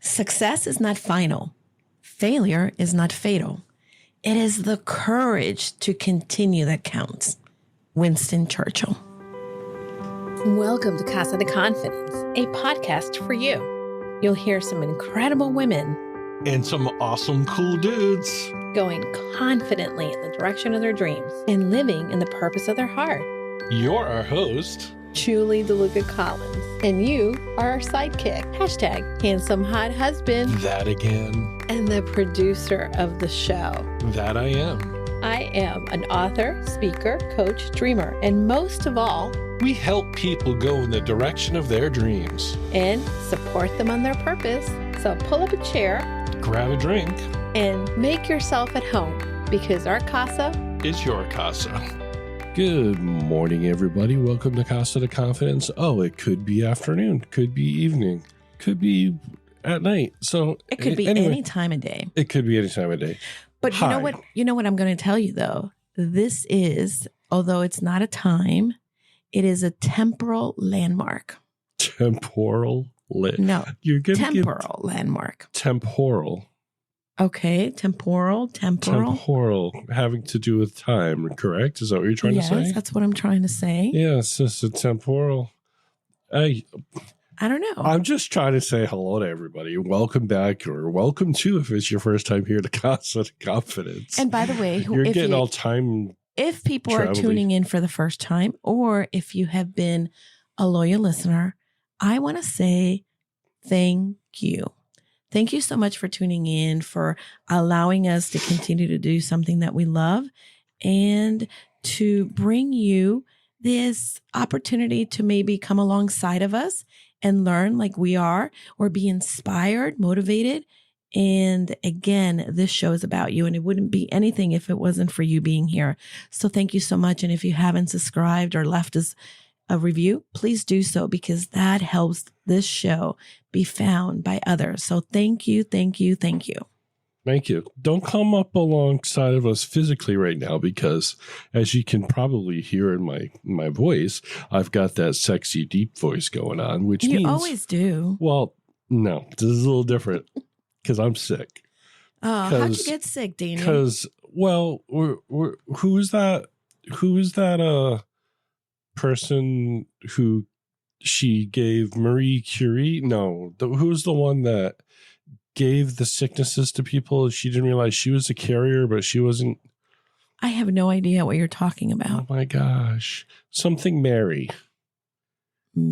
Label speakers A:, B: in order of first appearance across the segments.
A: Success is not final. Failure is not fatal. It is the courage to continue that counts. Winston Churchill. Welcome to Casa de Confidence, a podcast for you. You'll hear some incredible women
B: and some awesome, cool dudes
A: going confidently in the direction of their dreams and living in the purpose of their heart.
B: You're our host,
A: Julie DeLucca-Collins, and you are our sidekick. # handsome hot husband.
B: That again.
A: And the producer of the show.
B: That I am.
A: I am an author, speaker, coach, dreamer, and most of all,
B: we help people go in the direction of their dreams
A: and support them on their purpose. So pull up a chair,
B: grab a drink,
A: and make yourself at home because our casa
B: is your casa. Good morning, everybody. Welcome to Casa de Confidence. Oh, it could be afternoon, could be evening, could be at night. So
A: it could be any time of day.
B: It could be any time of day.
A: But you know what I'm going to tell you though? This is, although it's not a time, it is a temporal landmark.
B: Temporal?
A: No, temporal landmark.
B: Temporal.
A: Okay, temporal.
B: Temporal, having to do with time, correct? Is that what you're trying to say?
A: Yes, that's what I'm trying to say.
B: Yes, it's a temporal. I
A: don't know.
B: I'm just trying to say hello to everybody. Welcome back, or welcome to if it's your first time here to Casa de Confidence.
A: And by the way,
B: you're getting all time.
A: If people are tuning in for the first time, or if you have been a loyal listener, I want to say thank you. Thank you so much for tuning in, for allowing us to continue to do something that we love and to bring you this opportunity to maybe come alongside of us and learn like we are, or be inspired, motivated. And again, this show is about you, and it wouldn't be anything if it wasn't for you being here. So thank you so much. And if you haven't subscribed or left us a review, please do so, because that helps this show be found by others. So thank you. Thank you.
B: Don't come up alongside of us physically right now, because as you can probably hear in my voice, I've got that sexy deep voice going on, which means...
A: You always do.
B: Well, no, this is a little different because I'm sick.
A: Oh, how'd you get sick, Daniel?
B: Because, well, who is that person who she gave Marie Curie? No, who's the one that gave the sicknesses to people? She didn't realize she was a carrier, but she wasn't.
A: I have no idea what you're talking about.
B: Oh my gosh. Something Mary.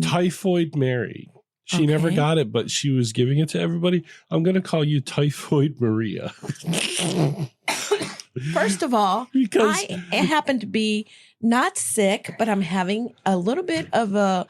B: Typhoid Mary. She never got it, but she was giving it to everybody. I'm going to call you Typhoid Maria.
A: First of all, I happen to be not sick, but I'm having a little bit of a...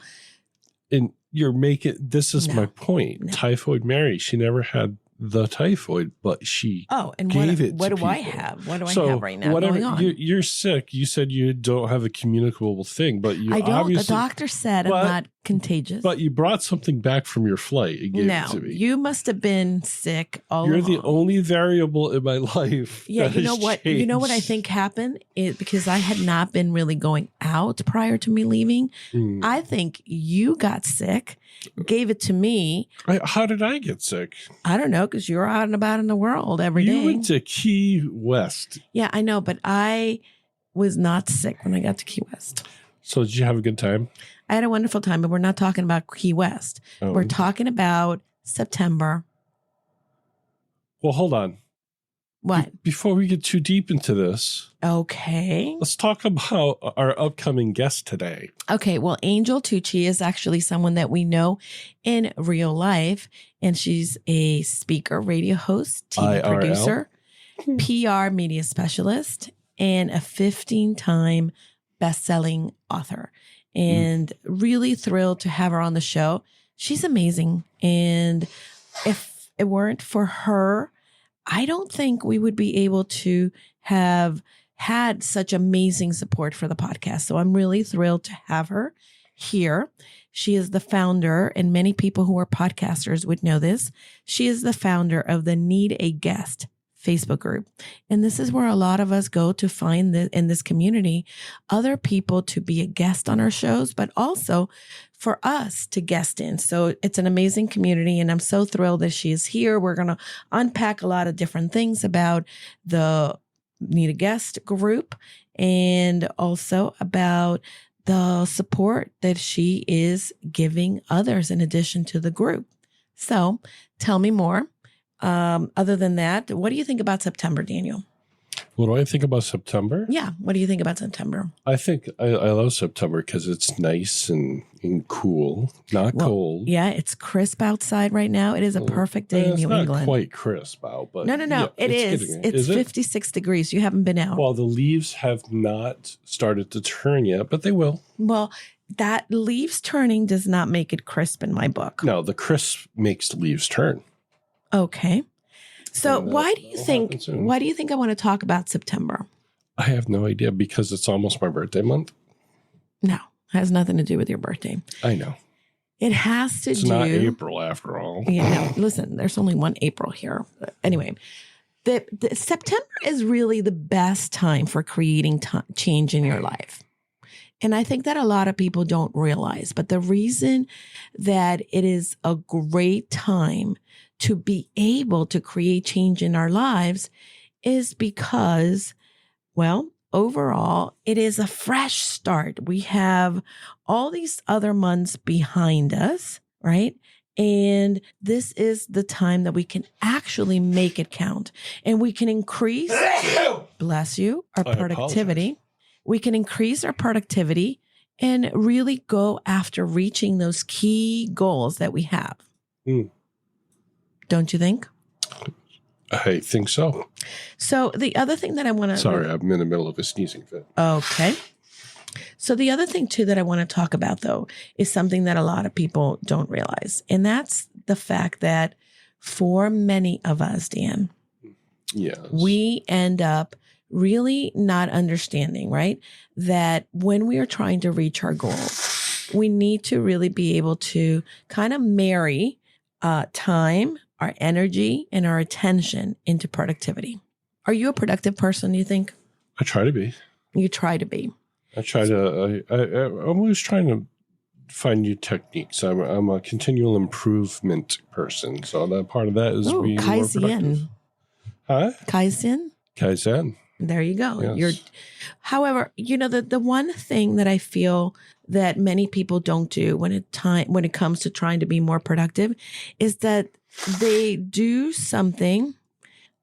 B: And you're making... This is my point. No. Typhoid Mary, she never had the typhoid, but she gave it to
A: what do
B: people.
A: I have? What do I have right now going on?
B: You're sick. You said you don't have a communicable thing, but you
A: I don't.
B: Obviously,
A: the doctor said I'm not contagious.
B: But you brought something back from your flight and gave it to me.
A: You must have been sick all
B: You're
A: along.
B: the only variable in my life.
A: Yeah,
B: you know
A: what?
B: Changed.
A: You know what I think happened? Because I had not been really going out prior to me leaving. I think you got sick, gave it to me.
B: How did I get sick?
A: I don't know, because you're out and about in the world every day.
B: You went to Key West.
A: Yeah, I know, but I was not sick when I got to Key West.
B: So did you have a good time?
A: I had a wonderful time, but we're not talking about Key West. Oh. We're talking about September.
B: Well, hold on.
A: What?
B: Before we get too deep into this.
A: Okay.
B: Let's talk about our upcoming guest today.
A: Okay. Well, Angel Tucci is actually someone that we know in real life. And she's a speaker, radio host, TV producer, PR media specialist, and a 15-time best-selling author. And really thrilled to have her on the show. She's amazing. And if it weren't for her, I don't think we would be able to have had such amazing support for the podcast. So I'm really thrilled to have her here. She is the founder, and many people who are podcasters would know this. She is the founder of the Need a Guest Facebook group. And this is where a lot of us go to find in this community other people to be a guest on our shows, but also for us to guest in. So it's an amazing community, and I'm so thrilled that she is here. We're going to unpack a lot of different things about the Need a Guest group and also about the support that she is giving others in addition to the group. So tell me more. Other than that, what do you think about September, Daniel?
B: What do I think about September?
A: Yeah. What do you think about September?
B: I think I love September because it's nice and cool, not cold.
A: Yeah, it's crisp outside right now. It is a perfect day in New England.
B: It's not quite crisp out, but
A: no.
B: Yeah,
A: it is. It's 56 degrees. You haven't been out.
B: Well, the leaves have not started to turn yet, but they will.
A: Well, that leaves turning does not make it crisp in my book.
B: No, the crisp makes the leaves turn.
A: Okay. So why do you think I want to talk about September?
B: I have no idea because it's almost my birthday month.
A: No, it has nothing to do with your birthday.
B: I know.
A: It has to do.
B: It's not April after all.
A: Yeah, no, listen, there's only one April here. But anyway, the September is really the best time for creating change in your life. And I think that a lot of people don't realize, but the reason that it is a great time to be able to create change in our lives is because, well, overall, it is a fresh start. We have all these other months behind us, right? And this is the time that we can actually make it count. And we can increase, bless you, our productivity. We can increase our productivity and really go after reaching those key goals that we have. Don't you think?
B: I think so.
A: So the other thing that I want to...
B: Sorry, I'm in the middle of a sneezing fit.
A: Okay. So the other thing, too, that I want to talk about, though, is something that a lot of people don't realize. And that's the fact that for many of us, Dan, we end up really not understanding, right? That when we are trying to reach our goals, we need to really be able to kind of marry time, our energy, and our attention into productivity. Are you a productive person, you think?
B: I try to be.
A: You try to be.
B: I'm always trying to find new techniques. I'm a continual improvement person. So that part of that is being more productive. Huh? Kaizen.
A: There you go.
B: Yes.
A: However, the one thing that I feel that many people don't do when it comes to trying to be more productive is that they do something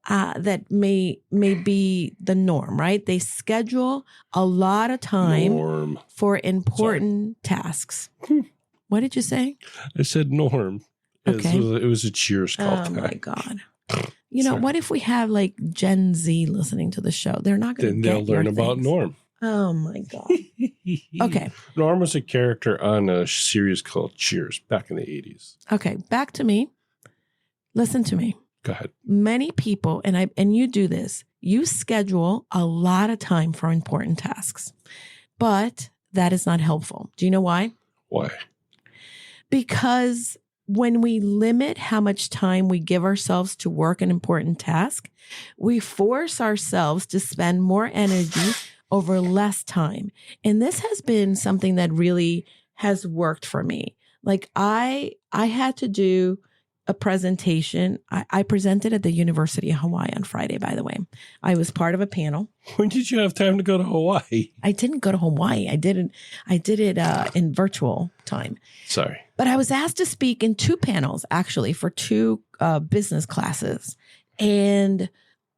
A: that may be the norm, right? They schedule a lot of time for important tasks. What did you say?
B: I said norm.
A: Okay.
B: It was a Cheers call.
A: Oh my God. What if we have like Gen Z listening to the show? They're not going to get your
B: they'll learn about
A: things.
B: Norm.
A: Oh my God. Okay.
B: Norm was a character on a series called Cheers back in the 80s.
A: Okay. Back to me. Listen to me.
B: Go ahead.
A: Many people, and you do this, you schedule a lot of time for important tasks, but that is not helpful. Do you know why?
B: Why?
A: Because when we limit how much time we give ourselves to work an important task, we force ourselves to spend more energy over less time. And this has been something that really has worked for me. Like I had to do a presentation. I presented at the University of Hawaii on Friday, by the way. I was part of a panel.
B: When did you have time to go to Hawaii?
A: I didn't go to Hawaii. I did it in virtual time.
B: Sorry.
A: But I was asked to speak in 2 panels, actually, for 2 business classes. And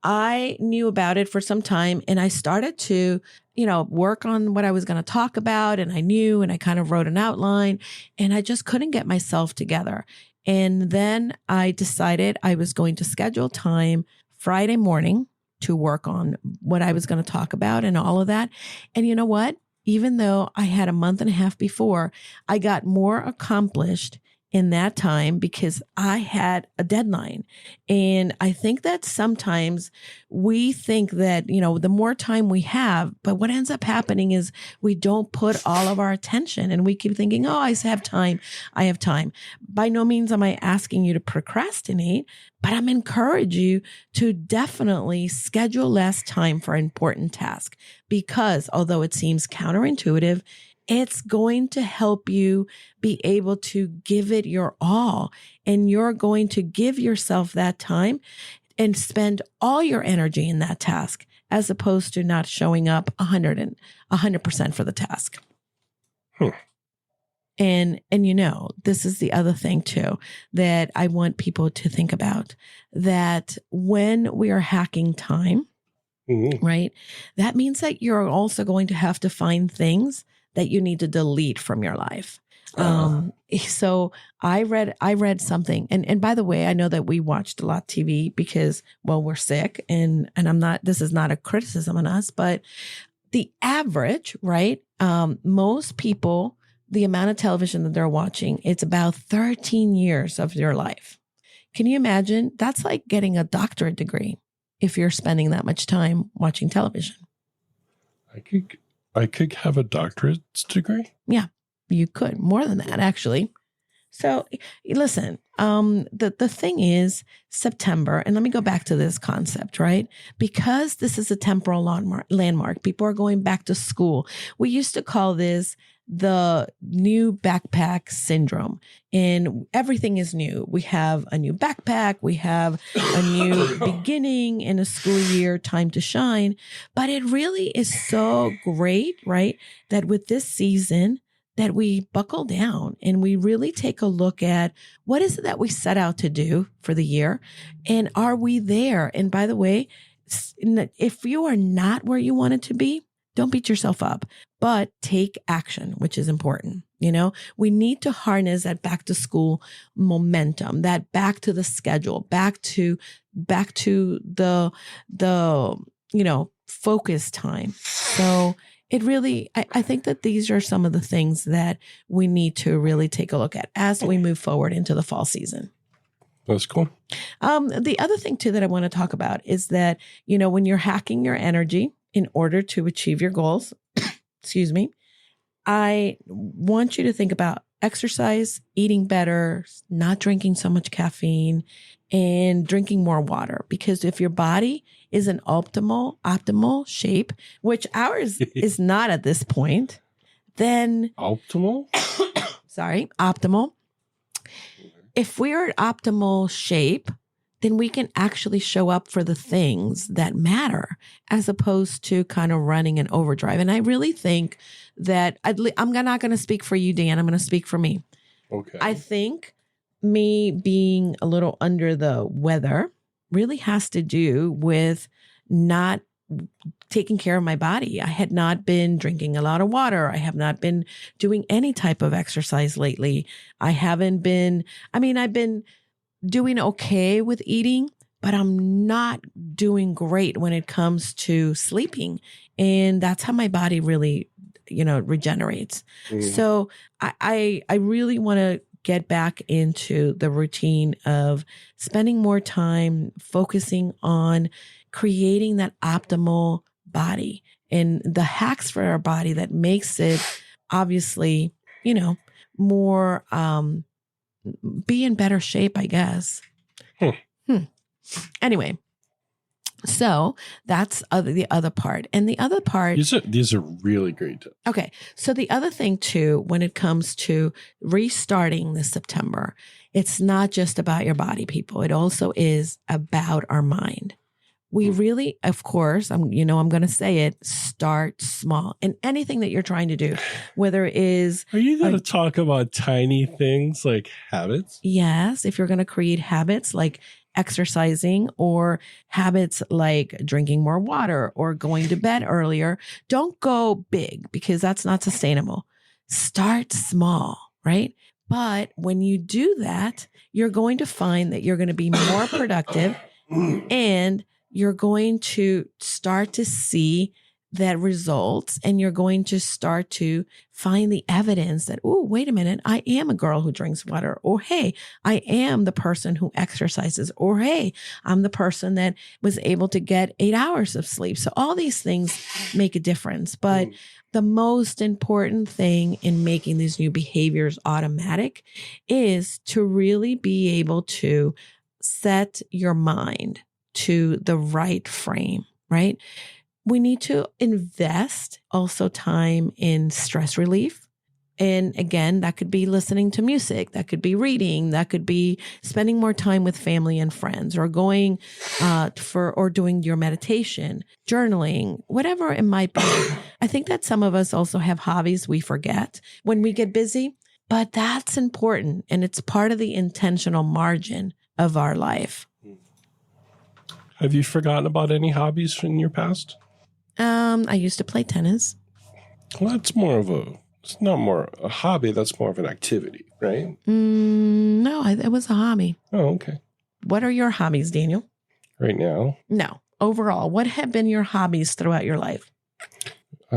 A: I knew about it for some time, and I started to, work on what I was going to talk about. And I kind of wrote an outline, and I just couldn't get myself together. And then I decided I was going to schedule time Friday morning to work on what I was going to talk about and all of that. And you know what? Even though I had a month and a half before, I got more accomplished in that time because I had a deadline. And I think that sometimes we think that, the more time we have, but what ends up happening is we don't put all of our attention and we keep thinking, oh, I have time. By no means am I asking you to procrastinate, but I'm encouraging you to definitely schedule less time for important tasks because although it seems counterintuitive, it's going to help you be able to give it your all. And you're going to give yourself that time and spend all your energy in that task, as opposed to not showing up 100% for the task. And this is the other thing too, that I want people to think about, that when we are hacking time, right, that means that you're also going to have to find things that you need to delete from your life. So I read something, and by the way, I know that we watched a lot of TV because, well, we're sick, and this is not a criticism on us, but the average, right? Most people, the amount of television that they're watching, it's about 13 years of your life. Can you imagine? That's like getting a doctorate degree if you're spending that much time watching television.
B: I could have a doctorate's degree.
A: Yeah, you could. More than that, actually. So listen, the thing is September, and let me go back to this concept, right? Because this is a temporal landmark, people are going back to school. We used to call this the new backpack syndrome, and everything is new. We have a new backpack. We have a new beginning in a school year, time to shine. But it really is so great, right? That with this season, that we buckle down and we really take a look at what is it that we set out to do for the year, and are we there? And by the way, if you are not where you wanted to be, don't beat yourself up, but take action, which is important. We need to harness that back to school momentum, that back to the schedule, back to the focus time. So it really, I think that these are some of the things that we need to really take a look at as we move forward into the fall season.
B: That's cool.
A: The other thing too that I want to talk about is that, when you're hacking your energy in order to achieve your goals, excuse me, I want you to think about exercise, eating better, not drinking so much caffeine, and drinking more water. Because if your body is in optimal shape, which ours is not at this point, then
B: optimal.
A: If we're in optimal shape, then we can actually show up for the things that matter, as opposed to kind of running an overdrive. And I really think that I'm not going to speak for you, Dan. I'm going to speak for me.
B: Okay.
A: I think me being a little under the weather really has to do with not taking care of my body. I had not been drinking a lot of water. I have not been doing any type of exercise lately. I've been doing okay with eating, but I'm not doing great when it comes to sleeping. And that's how my body really, regenerates. So I really want to get back into the routine of spending more time focusing on creating that optimal body and the hacks for our body that makes it obviously, more, be in better shape, I guess. Anyway, so that's the other part. And the other part...
B: These are really great tips.
A: Okay. So the other thing too, when it comes to restarting this September, it's not just about your body, people. It also is about our mind. We really, of course, I'm going to say it, start small in anything that you're trying to do, whether it is...
B: Are you going to talk about tiny things like habits?
A: Yes. If you're going to create habits like exercising or habits like drinking more water or going to bed earlier, don't go big because that's not sustainable. Start small, right? But when you do that, you're going to find that you're going to be more productive and you're going to start to see that results, and you're going to start to find the evidence that, oh, wait a minute, I am a girl who drinks water, or hey, I am the person who exercises, or hey, I'm the person that was able to get 8 hours of sleep. So all these things make a difference. But the most important thing in making these new behaviors automatic is to really be able to set your mind to the right frame, right? we need to invest also time in stress relief. And again, that could be listening to music, that could be reading, that could be spending more time with family and friends, or going or doing your meditation, journaling, whatever it might be. I think that some of us also have hobbies we forget when we get busy, but that's important. And it's part of the intentional margin of our life.
B: Have you forgotten about any hobbies in your past?
A: I used to play tennis.
B: Well, it's not more a hobby. That's more of an activity, right?
A: No, it was a hobby.
B: Oh, okay.
A: What are your hobbies, Daniel?
B: Right now?
A: No. Overall, what have been your hobbies throughout your life?
B: I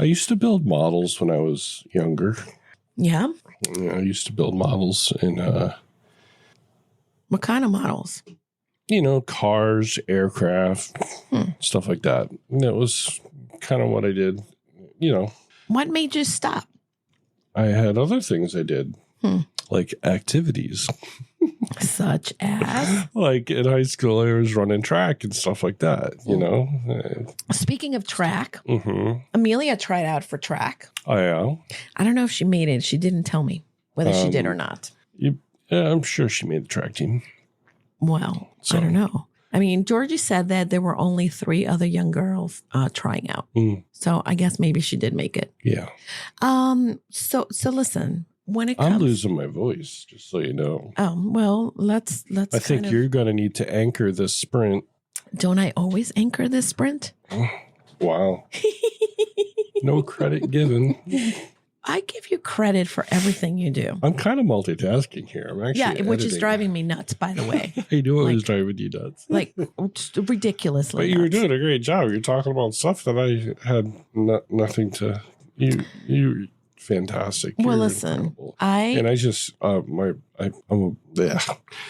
B: used to build models when I was younger.
A: Yeah?
B: I used to build models in...
A: What kind of models?
B: Cars, aircraft, stuff like that. And that was kind of what I did.
A: What made you stop?
B: I had other things I did, like activities.
A: Such as?
B: Like in high school, I was running track and stuff like that,
A: Speaking of track, Amelia tried out for track.
B: Oh, yeah?
A: I don't know if she made it. She didn't tell me whether she did or not.
B: I'm sure she made the track team.
A: Well, I don't know. I mean, Georgie said that there were only 3 other young girls trying out. So I guess maybe she did make it.
B: Yeah.
A: So listen, when it comes...
B: I'm losing my voice, just so you know.
A: Oh, well, let's
B: I think you're going to need to anchor this sprint.
A: Don't I always anchor this sprint?
B: Wow. No credit given.
A: I give you credit for everything you do.
B: I'm kind of multitasking here. I'm actually
A: which is driving me nuts, by the way.
B: I knew it was driving you nuts.
A: Like, ridiculously
B: But you were doing a great job. You're talking about stuff that I had nothing to... You fantastic.
A: Well,
B: You're
A: listen,
B: incredible.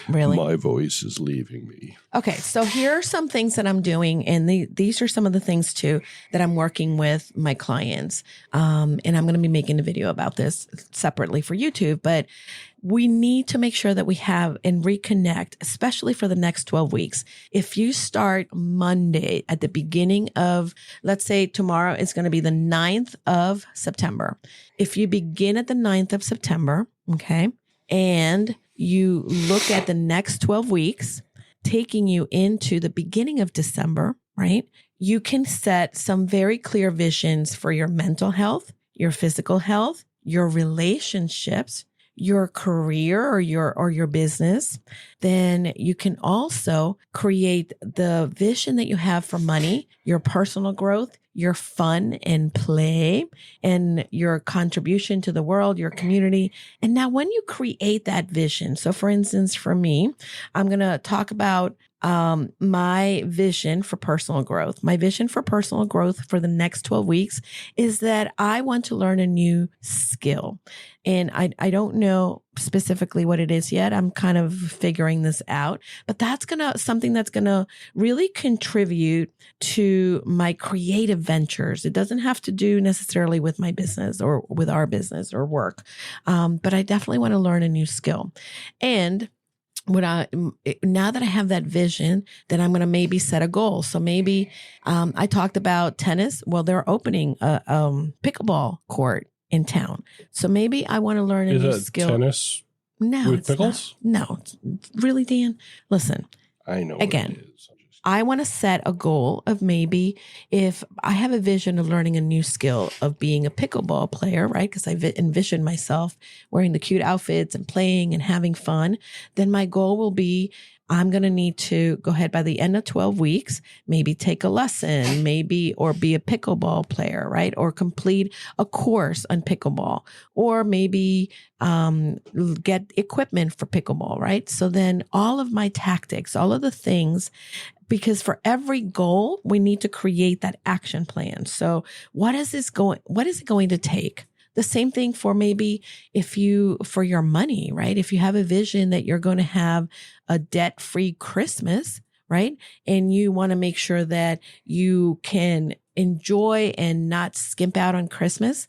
B: Really? My voice is leaving me.
A: Okay, so here are some things that I'm doing, and these are some of the things too that I'm working with my clients. And I'm going to be making a video about this separately for YouTube, but we need to make sure that we have and reconnect, especially for the next 12 weeks. If you start Monday at the beginning of, let's say tomorrow is going to be the 9th of September. If you begin at the 9th of September, okay, and you look at the next 12 weeks, taking you into the beginning of December, right? You can set some very clear visions for your mental health, your physical health, your relationships, your career or your business. Then you can also create the vision that you have for money, your personal growth, your fun and play, and your contribution to the world, your community. And now when you create that vision, so for instance, for me, I'm going to talk about my vision for personal growth. My vision for personal growth for the next 12 weeks is that I want to learn a new skill. And I don't know specifically what it is yet. I'm kind of figuring this out, but that's something that's going to really contribute to my creative ventures. It doesn't have to do necessarily with my business or with our business or work. But I definitely want to learn a new skill. And now that I have that vision, then I'm going to maybe set a goal. So maybe I talked about tennis. Well, they're opening a pickleball court in town. So maybe I want to learn a new skill.
B: Tennis
A: no,
B: with pickles?
A: No, really, Dan. Listen,
B: I know.
A: Again,
B: what it is.
A: I want to set a goal of maybe if I have a vision of learning a new skill of being a pickleball player, right? Because I envision myself wearing the cute outfits and playing and having fun. Then my goal will be I'm going to need to go ahead by the end of 12 weeks, maybe take a lesson, or be a pickleball player, right? Or complete a course on pickleball, or maybe get equipment for pickleball, right? So then all of my tactics, all of the things, because for every goal, we need to create that action plan. So what is it going to take? The same thing for maybe for your money, right? If you have a vision that you're going to have a debt-free Christmas, right? And you want to make sure that you can enjoy and not skimp out on Christmas,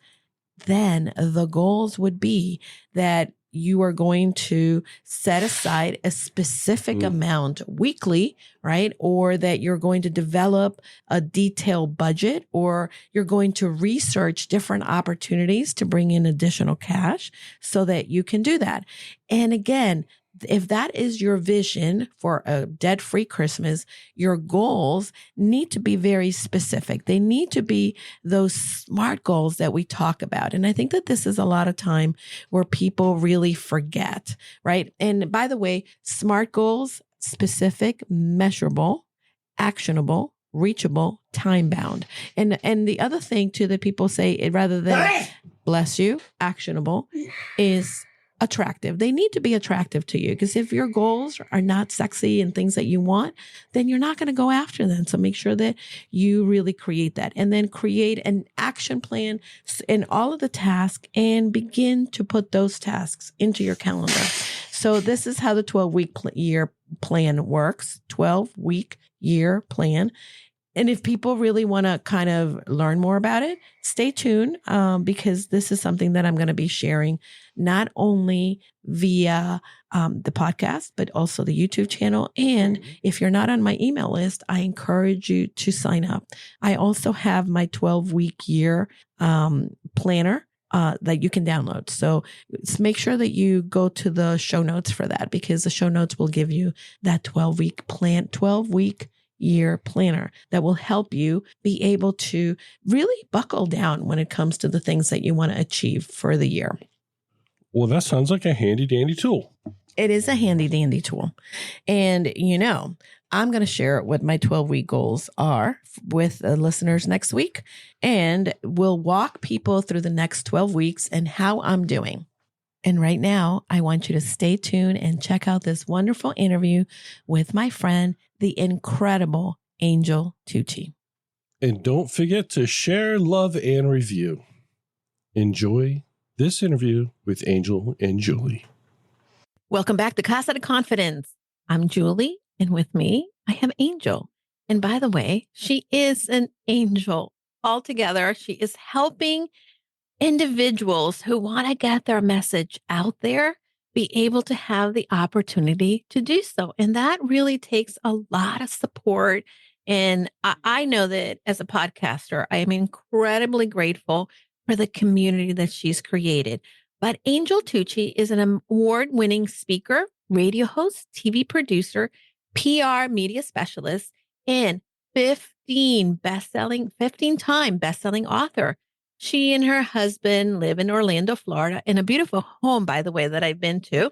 A: then the goals would be that you are going to set aside a specific amount weekly, right? Or that you're going to develop a detailed budget, or you're going to research different opportunities to bring in additional cash so that you can do that. And again, if that is your vision for a debt-free Christmas, your goals need to be very specific. They need to be those SMART goals that we talk about. And I think that this is a lot of time where people really forget, right? And by the way, SMART goals: specific, measurable, actionable, reachable, time bound. And the other thing too that people say, rather than bless you, actionable, is attractive. They need to be attractive to you, because if your goals are not sexy and things that you want, then you're not going to go after them. So make sure that you really create that, and then create an action plan in all of the tasks and begin to put those tasks into your calendar. So this is how the 12-week year plan works. 12-week year plan. And if people really want to kind of learn more about it, stay tuned, because this is something that I'm going to be sharing not only via the podcast, but also the YouTube channel. And if you're not on my email list, I encourage you to sign up. I also have my 12-week year planner that you can download. So make sure that you go to the show notes for that, because the show notes will give you that 12-week year planner that will help you be able to really buckle down when it comes to the things that you want to achieve for the year.
B: Well, that sounds like a handy dandy tool.
A: It is a handy dandy tool. And, I'm going to share what my 12-week goals are with the listeners next week. And we'll walk people through the next 12 weeks and how I'm doing. And right now, I want you to stay tuned and check out this wonderful interview with my friend, the incredible Angel Tucci.
B: And don't forget to share, love, and review. Enjoy this interview with Angel and Julie.
A: Welcome back to Casa de Confidence. I'm Julie, and with me, I have Angel. And by the way, she is an angel altogether. She is helping individuals who want to get their message out there be able to have the opportunity to do so. And that really takes a lot of support. And I know that as a podcaster, I am incredibly grateful for the community that she's created. But Angel Tucci is an award-winning speaker, radio host, TV producer, PR media specialist, and 15-time best-selling author. She and her husband live in Orlando, Florida, in a beautiful home, by the way, that I've been to,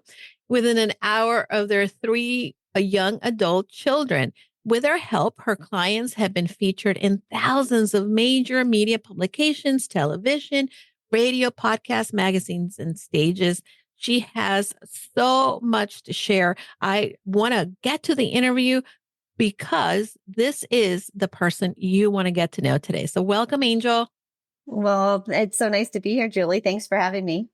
A: within an hour of their 3 young adult children. With her help, her clients have been featured in thousands of major media publications, television, radio, podcasts, magazines, and stages. She has so much to share. I want to get to the interview because this is the person you want to get to know today. So welcome, Angel.
C: Well, it's so nice to be here, Julie. Thanks for having me.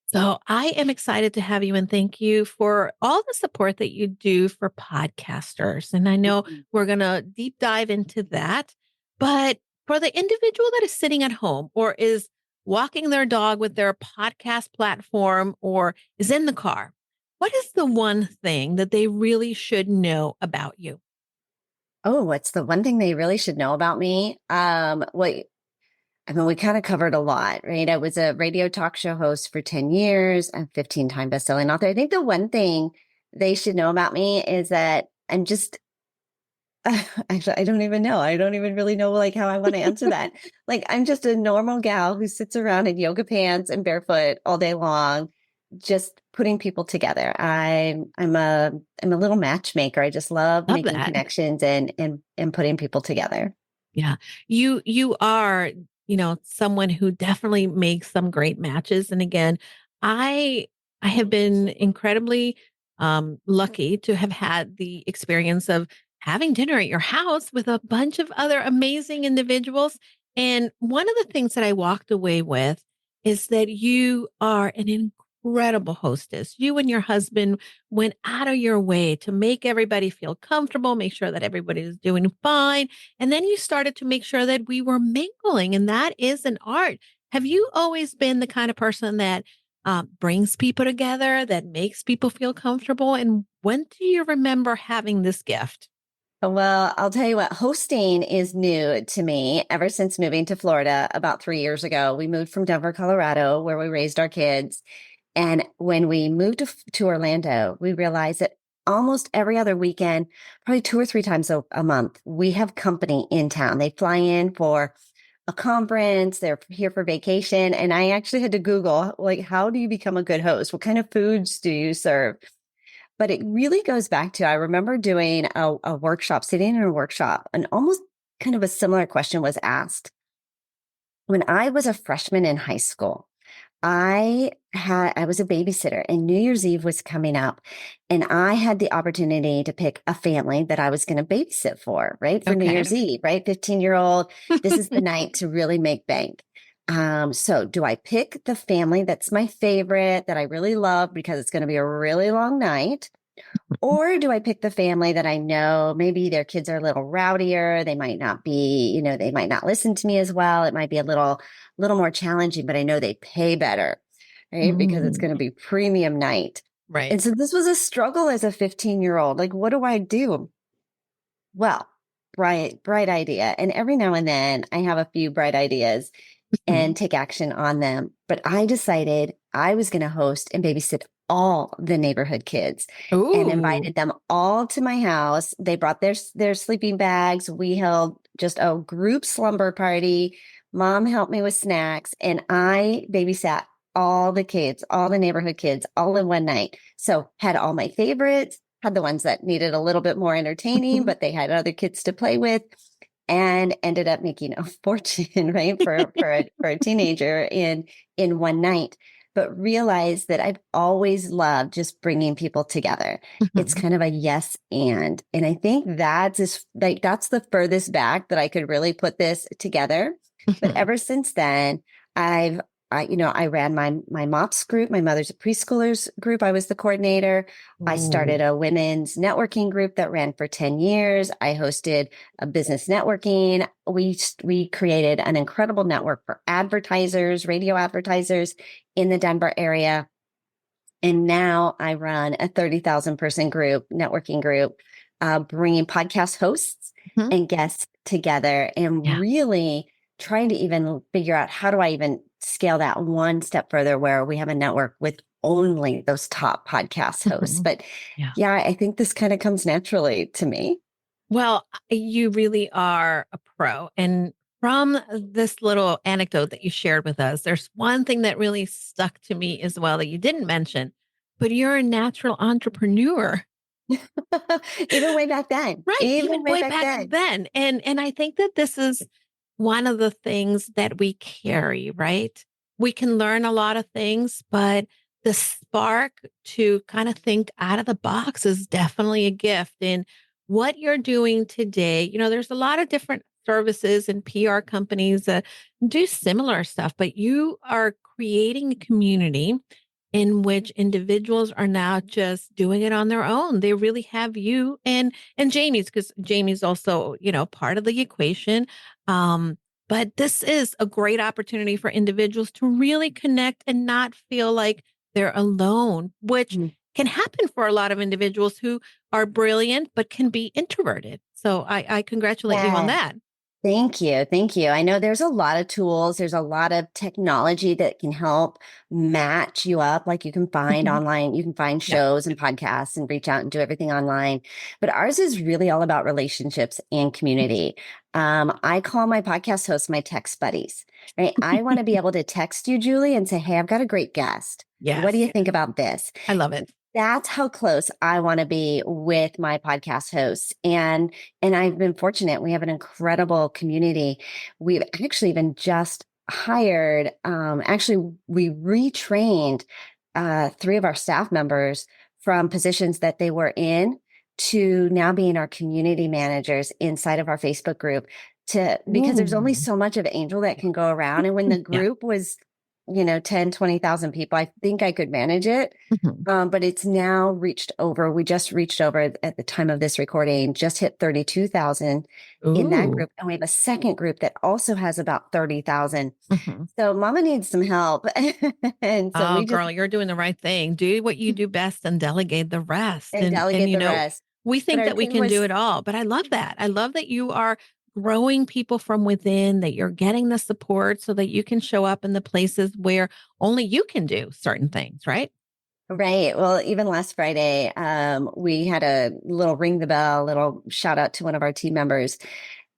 A: So I am excited to have you, and thank you for all the support that you do for podcasters. And I know we're going to deep dive into that. But for the individual that is sitting at home or is walking their dog with their podcast platform or is in the car, what is the one thing that they really should know about you?
C: Oh, what's the one thing they really should know about me? We kind of covered a lot, right? I was a radio talk show host for 10 years. I'm 15-time best-selling author. I think the one thing they should know about me is that I'm just, actually, I don't even know. I don't even really know how I want to answer that. I'm just a normal gal who sits around in yoga pants and barefoot all day long, just putting people together. I'm a little matchmaker. I just love making connections and putting people together.
A: Yeah. You are someone who definitely makes some great matches. And again, I have been incredibly lucky to have had the experience of having dinner at your house with a bunch of other amazing individuals. And one of the things that I walked away with is that you are an incredible hostess. You and your husband went out of your way to make everybody feel comfortable, make sure that everybody is doing fine. And then you started to make sure that we were mingling, and that is an art. Have you always been the kind of person that brings people together, that makes people feel comfortable? And when do you remember having this gift?
C: Well, I'll tell you what, hosting is new to me ever since moving to Florida about 3 years ago. We moved from Denver, Colorado, where we raised our kids. And when we moved to Orlando, we realized that almost every other weekend, probably 2 or 3 times a month, we have company in town. They fly in for a conference, they're here for vacation. And I actually had to Google, like, how do you become a good host? What kind of foods do you serve? But it really goes back to, I remember doing a workshop, sitting in a workshop, and almost kind of a similar question was asked. When I was a freshman in high school, I was a babysitter and New Year's Eve was coming up and I had the opportunity to pick a family that I was going to babysit for, right? For New Year's Eve, right? 15-year-old, this is the night to really make bank. So do I pick the family that's my favorite, that I really love because it's going to be a really long night? Or do I pick the family that I know maybe their kids are a little rowdier? They might not be, they might not listen to me as well. It might be a little more challenging, but I know they pay better, right? Because it's going to be premium night.
A: Right.
C: And so this was a struggle as a 15-year-old. Like, what do I do? Well, bright idea. And every now and then I have a few bright ideas and take action on them. But I decided I was going to host and babysit all the neighborhood kids.
A: Ooh.
C: And invited them all to my house. They brought their sleeping bags. We held just a group slumber party. Mom helped me with snacks and I babysat all the kids, all the neighborhood kids, all in one night. So had all my favorites, had the ones that needed a little bit more entertaining, but they had other kids to play with. And ended up making a fortune, right, for a teenager in one night. But realized that I've always loved just bringing people together. It's kind of a yes and I think that's the furthest back that I could really put this together. But ever since then, I ran my MOPS group, my mother's preschoolers group. I was the coordinator. Ooh. I started a women's networking group that ran for 10 years. I hosted a business networking. We created an incredible network for advertisers, radio advertisers in the Denver area. And now I run a 30,000 person group, networking group, bringing podcast hosts and guests together and really trying to even figure out how do I even scale that one step further where we have a network with only those top podcast hosts. But yeah, I think this kind of comes naturally to me.
A: Well, you really are a pro. And from this little anecdote that you shared with us, there's one thing that really stuck to me as well that you didn't mention, but you're a natural entrepreneur.
C: Even way back then.
A: Right. Even way back then. And I think that this is one of the things that we carry, right? We can learn a lot of things, but the spark to kind of think out of the box is definitely a gift. And what you're doing today, there's a lot of different services and PR companies that do similar stuff, but you are creating a community in which individuals are now just doing it on their own. They really have you and Jamie's, because Jamie's also, part of the equation. But this is a great opportunity for individuals to really connect and not feel like they're alone, which can happen for a lot of individuals who are brilliant, but can be introverted. So I congratulate you on that.
C: Thank you. Thank you. I know there's a lot of tools. There's a lot of technology that can help match you up. Like you can find online, you can find shows and podcasts and reach out and do everything online. But ours is really all about relationships and community. I call my podcast hosts my text buddies, right? I want to be able to text you, Julie, and say, hey, I've got a great guest. Yes. What do you think about this?
A: I love it.
C: That's how close I want to be with my podcast hosts. And I've been fortunate. We have an incredible community. We've actually even just hired, we retrained 3 of our staff members from positions that they were in to now being our community managers inside of our Facebook group because there's only so much of Angel that can go around. And when the group was 10, 20,000 people. I think I could manage it. But it's now we just reached over at the time of this recording, just hit 32,000 in that group. And we have a second group that also has about 30,000. So mama needs some help. And so
A: girl, you're doing the right thing. Do what you do best and delegate the rest.
C: And delegate the rest.
A: We think that we can do it all, but I love that. I love that you are growing people from within, that you're getting the support so that you can show up in the places where only you can do certain things, right?
C: Right. Well, even last Friday, we had a little ring the bell, little shout out to one of our team members.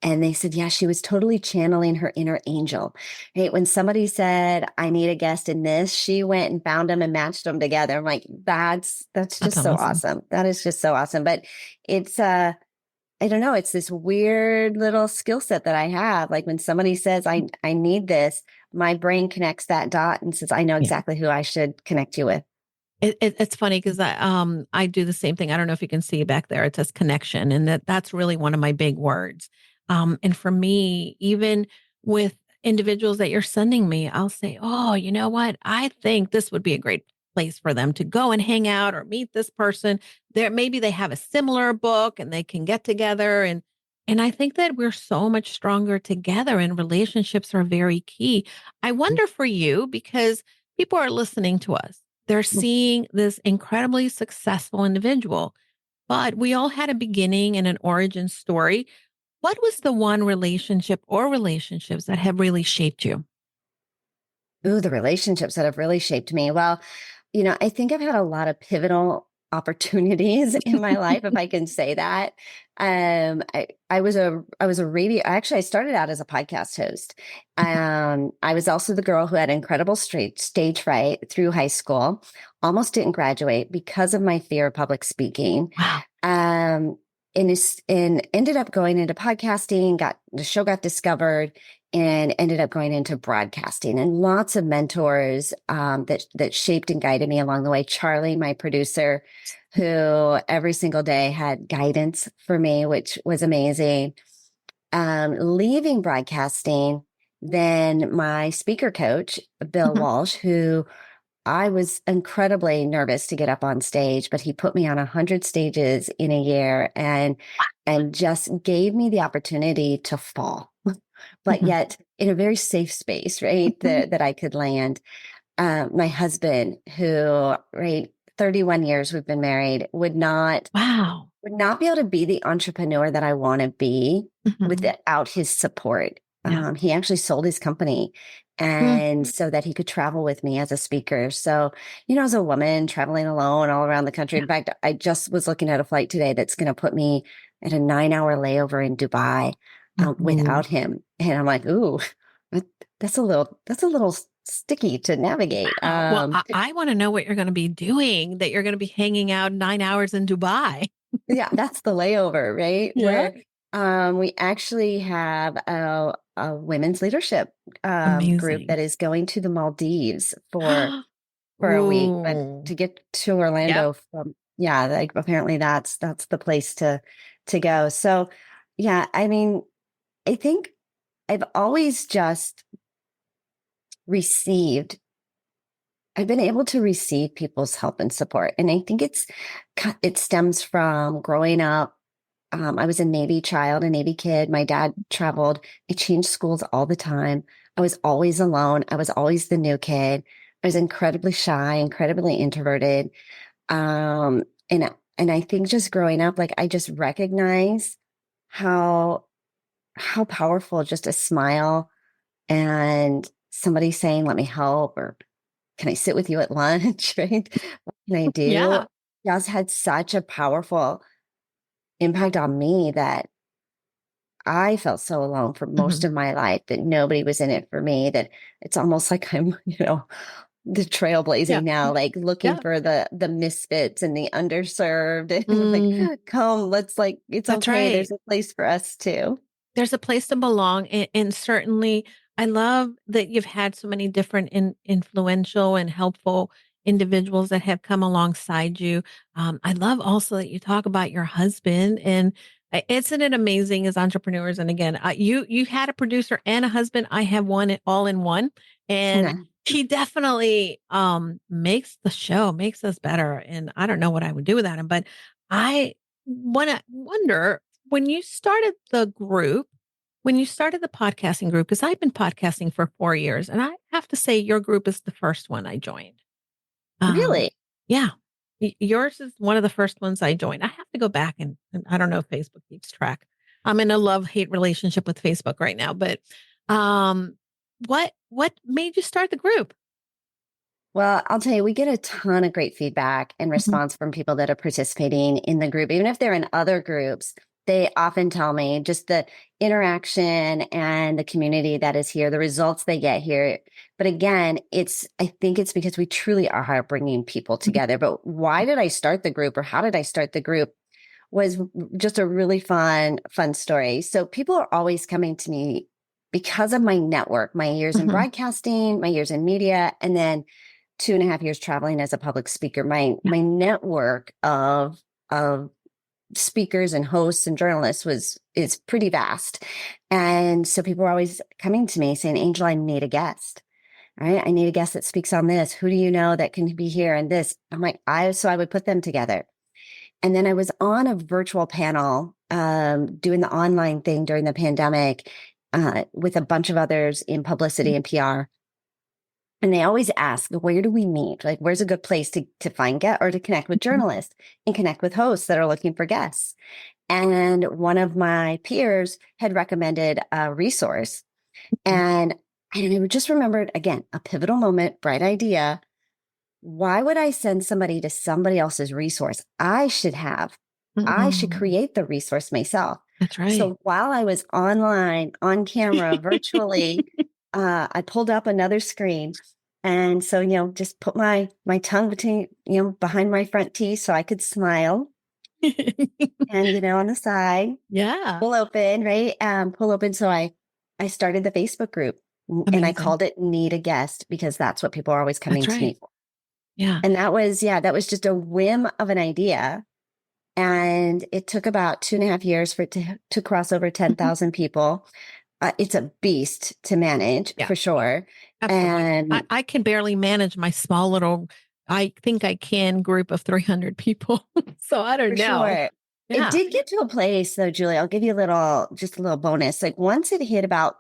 C: And they said, yeah, she was totally channeling her inner angel. Right. When somebody said, I need a guest in this, she went and found them and matched them together. I'm like, that's just so awesome. That is just so awesome. But it's, I don't know, it's this weird little skill set that I have. Like when somebody says, I need this, my brain connects that dot and says, I know exactly who I should connect you with.
A: It's funny because I do the same thing. I don't know if you can see back there. It says connection. And that's really one of my big words. And for me, even with individuals that you're sending me, I'll say, oh, you know what? I think this would be a great place for them to go and hang out or meet this person. Maybe they have a similar book and they can get together. And I think that we're so much stronger together, and relationships are very key. I wonder for you, because people are listening to us. They're seeing this incredibly successful individual, but we all had a beginning and an origin story. What was the one relationship or relationships that have really shaped you?
C: Ooh, the relationships that have really shaped me. Well, I think I've had a lot of pivotal opportunities in my life, if I can say that. I was a radio. Actually, I started out as a podcast host. I was also the girl who had incredible stage fright through high school. Almost didn't graduate because of my fear of public speaking.
A: Wow.
C: And ended up going into podcasting. The show got discovered, and ended up going into broadcasting, and lots of mentors that shaped and guided me along the way. Charlie, my producer, who every single day had guidance for me, which was amazing. Leaving broadcasting, then my speaker coach, Bill Walsh, who I was incredibly nervous to get up on stage, but he put me on 100 stages in a year and just gave me the opportunity to fall, but yet in a very safe space, right? That I could land. My husband, who, right, 31 years we've been married, would not be able to be the entrepreneur that I want to be without his support. He actually sold his company, and so that he could travel with me as a speaker. So, as a woman traveling alone all around the country. In fact, I just was looking at a flight today that's going to put me at a 9-hour layover in Dubai without him. And I'm like, ooh, that's a little sticky to navigate.
A: Well, I want to know what you're going to be doing, that you're going to be hanging out 9 hours in Dubai.
C: Yeah, that's the layover, right?
A: Yeah.
C: Where we actually have a women's leadership group that is going to the Maldives for a week, but to get to Orlando from, like apparently that's the place to go. So, yeah, I mean, I think I've always just I've been able to receive people's help and support. And I think it stems from growing up. I was a Navy child, a Navy kid. My dad traveled. I changed schools all the time. I was always alone. I was always the new kid. I was incredibly shy, incredibly introverted. And I think just growing up, like I just recognize how powerful just a smile and somebody saying, let me help, or can I sit with you at lunch? Right? What can I do?
A: Yeah.
C: Just had such a powerful impact on me that I felt so alone for most of my life, that nobody was in it for me, that it's almost like I'm, the trailblazing now, like looking for the misfits and the underserved. And like, come, it's
A: That's
C: okay.
A: right.
C: There's a place for us too.
A: There's a place to belong. And certainly, I love that you've had so many different influential and helpful individuals that have come alongside you. I love also that you talk about your husband, and isn't it amazing as entrepreneurs? And again, you had a producer and a husband. I have one all in one. And He definitely makes the show, makes us better. And I don't know what I would do without him, but I want to wonder when you started the group, when you started the podcasting group, because I've been podcasting for 4 years, and I have to say your group is the first one I joined.
C: Really?
A: Yeah. Yours is one of the first ones I joined. I have to go back and I don't know if Facebook keeps track. I'm in a love-hate relationship with Facebook right now, but um, what made you start the group?
C: Well, I'll tell you, we get a ton of great feedback and
A: Mhm.
C: response from people that are participating in the group. Even if they're in other groups, they often tell me just the interaction and the community that is here, the results they get here. But again, I think it's because we truly are bringing people together. But why did I start the group, or how did I start the group? Was just a really fun story. So people are always coming to me because of my network, my years in
A: Mhm.
C: broadcasting, my years in media, and then 2.5 years traveling as a public speaker. My
A: Yeah.
C: network of speakers and hosts and journalists is pretty vast. And so people are always coming to me saying, Angel, I need a guest. Right. I need a guest that speaks on this. Who do you know that can be here? And this, I'm like, so I would put them together. And then I was on a virtual panel, doing the online thing during the pandemic, with a bunch of others in publicity and PR. And they always ask, where do we meet? Like, where's a good place to find get or to connect with
A: Mhm.
C: journalists and connect with hosts that are looking for guests? And one of my peers had recommended a resource. And I just remembered, again, a pivotal moment, bright idea. Why would I send somebody to somebody else's resource? I should
A: Mhm.
C: create the resource myself.
A: That's right.
C: So while I was online, on camera, virtually, I pulled up another screen. And so, just put my tongue between, behind my front teeth so I could smile. And, on the side,
A: Yeah.
C: pull open, right? Pull open. So I started the Facebook group, and I
A: Amazing.
C: called it Need a Guest, because that's what people are always
A: That's
C: coming to me
A: right.
C: for.
A: Yeah.
C: And that was just a whim of an idea. And it took about 2.5 years for it to cross over
A: Mhm.
C: 10,000 people. It's a beast to manage,
A: Yeah.
C: for sure.
A: Absolutely.
C: And
A: I can barely manage my small little, I think I can group of 300 people. So I don't
C: for
A: know.
C: sure, it
A: Yeah.
C: did get to a place though, Julie. I'll give you just a little bonus. Like once it hit about,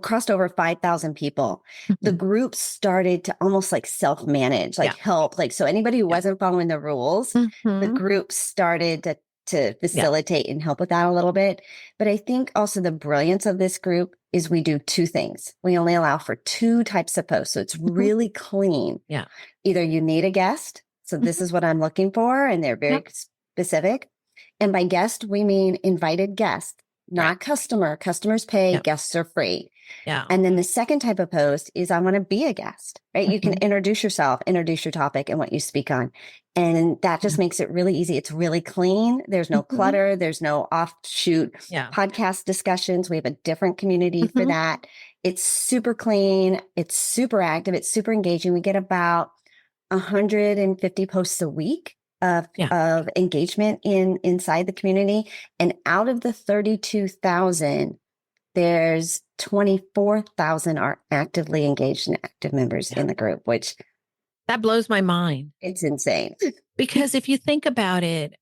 C: crossed over 5,000 people, the
A: Mhm.
C: group started to almost like self-manage, like
A: Yeah.
C: help. Like, so anybody who
A: Yeah.
C: wasn't following the rules, the
A: Mhm.
C: group started to
A: Yeah.
C: facilitate and help with that a little bit. But I think also the brilliance of this group is we do two things. We only allow for two types of posts. So it's
A: Mhm.
C: really clean.
A: Yeah.
C: Either you need a guest, so this
A: Mhm.
C: is what I'm looking for, and they're very
A: Yep.
C: specific. And by guest, we mean invited guest,
A: Right.
C: not customer. Customers pay,
A: Yep.
C: guests are free.
A: Yeah.
C: And then the second type of post is I want to be a guest, right? You can
A: Mhm.
C: introduce yourself, introduce your topic and what you speak on. And that
A: Yeah.
C: just makes it really easy. It's really clean. There's no
A: Mhm.
C: clutter. There's no offshoot
A: Yeah.
C: podcast discussions. We have a different community for
A: Mhm.
C: that. It's super clean. It's super active. It's super engaging. We get about 150 posts a week
A: Yeah.
C: of engagement inside the community. And out of the 32,000, there's 24,000 are actively engaged and active members
A: Yeah.
C: in the group, which
A: That blows my mind
C: it's insane.
A: because if you think about it,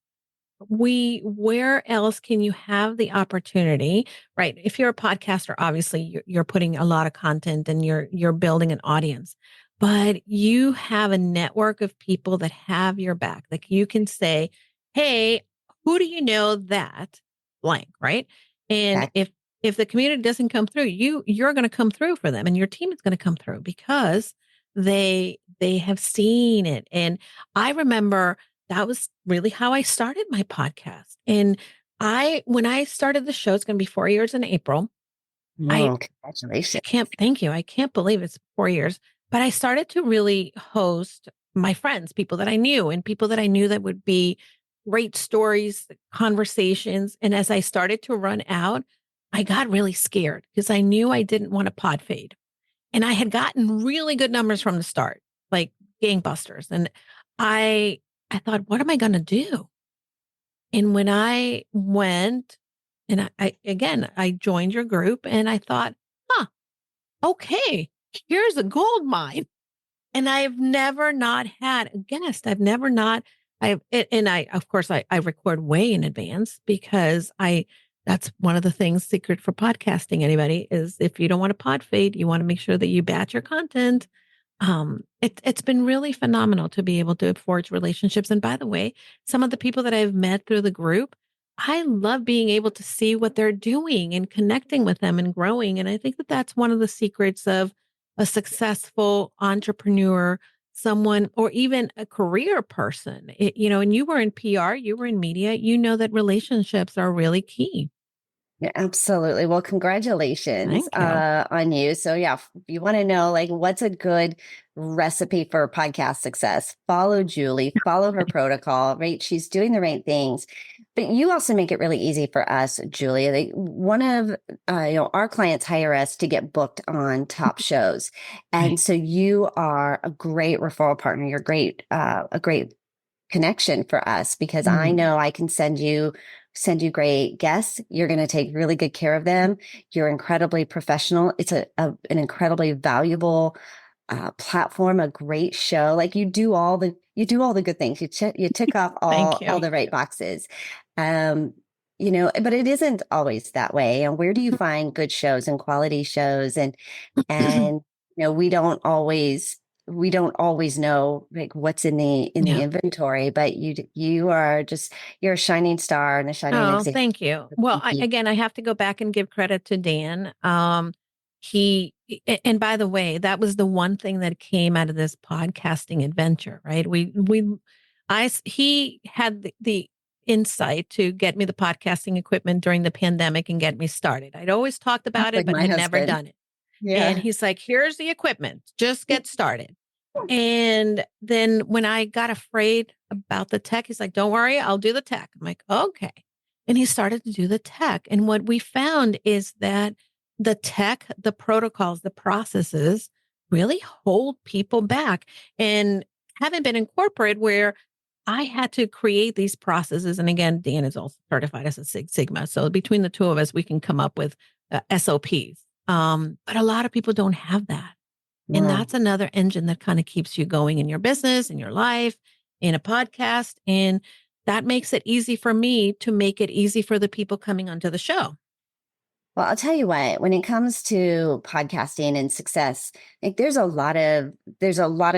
A: where else can you have the opportunity, right? If you're a podcaster, obviously you're putting a lot of content and you're building an audience, but you have a network of people that have your back. Like you can say, hey, who do you know that blank, right? And
C: That,
A: if the community doesn't come through, you're going to come through for them and your team is going to come through because they have seen it. And I remember that was really how I started my podcast. And when I started the show, it's going to be 4 years in April. I,
C: oh,
A: I
C: congratulations.
A: can't, thank you. I can't believe it's 4 years, but I started to really host my friends, people that I knew and people that I knew that would be great stories, conversations. And as I started to run out, I got really scared because I knew I didn't want to pod fade. And I had gotten really good numbers from the start, like gangbusters. And I I thought, what am I going to do? And when I went and I again, I joined your group and I thought, huh, okay. here's a gold mine. And I've never not had a guest. I've never not, of course, I record way in advance because that's one of the things secret for podcasting. Anybody is if you don't want to pod fade, you want to make sure that you batch your content. It's been really phenomenal to be able to forge relationships. And by the way, some of the people that I've met through the group, I love being able to see what they're doing and connecting with them and growing. And I think that that's one of the secrets of a successful entrepreneur, someone, or even a career person. And you were in PR, you were in media, you know that relationships are really key.
C: Yeah, absolutely. Well, congratulations
A: Thank you.
C: On you. So yeah, if you want to know like what's a good recipe for podcast success, follow Julie, follow her protocol, right? She's doing the right things. But you also make it really easy for us, Julie. Like one of our clients hire us to get booked on top shows. And
A: Right.
C: so you are a great referral partner. You're a great connection for us because I know I can send you great guests. You're going to take really good care of them. You're incredibly professional. It's an incredibly valuable platform, a great show. Like you do all the good things. You tick off all the right boxes. But it isn't always that way. And where do you find good shows and quality shows? And we don't always know like what's in the inventory, but you're a shining star and a shining example.
A: Thank you. Well, I have to go back and give credit to Dan. And by the way, that was the one thing that came out of this podcasting adventure, right? He had the insight to get me the podcasting equipment during the pandemic and get me started. I'd always talked about it, but had never done it. Yeah. And he's like, here's the equipment, just get started. And then when I got afraid about the tech, he's like, don't worry, I'll do the tech. I'm like, okay. And he started to do the tech. And what we found is that the tech, the protocols, the processes really hold people back. And having been in corporate where I had to create these processes. And again, Dan is also certified as a Six Sigma. So between the two of us, we can come up with SOPs. But a lot of people don't have that. And that's another engine that kind of keeps you going in your business, in your life, in a podcast. And that makes it easy for me to make it easy for the people coming onto the show.
C: Well, I'll tell you what, when it comes to podcasting and success, like there's a lot of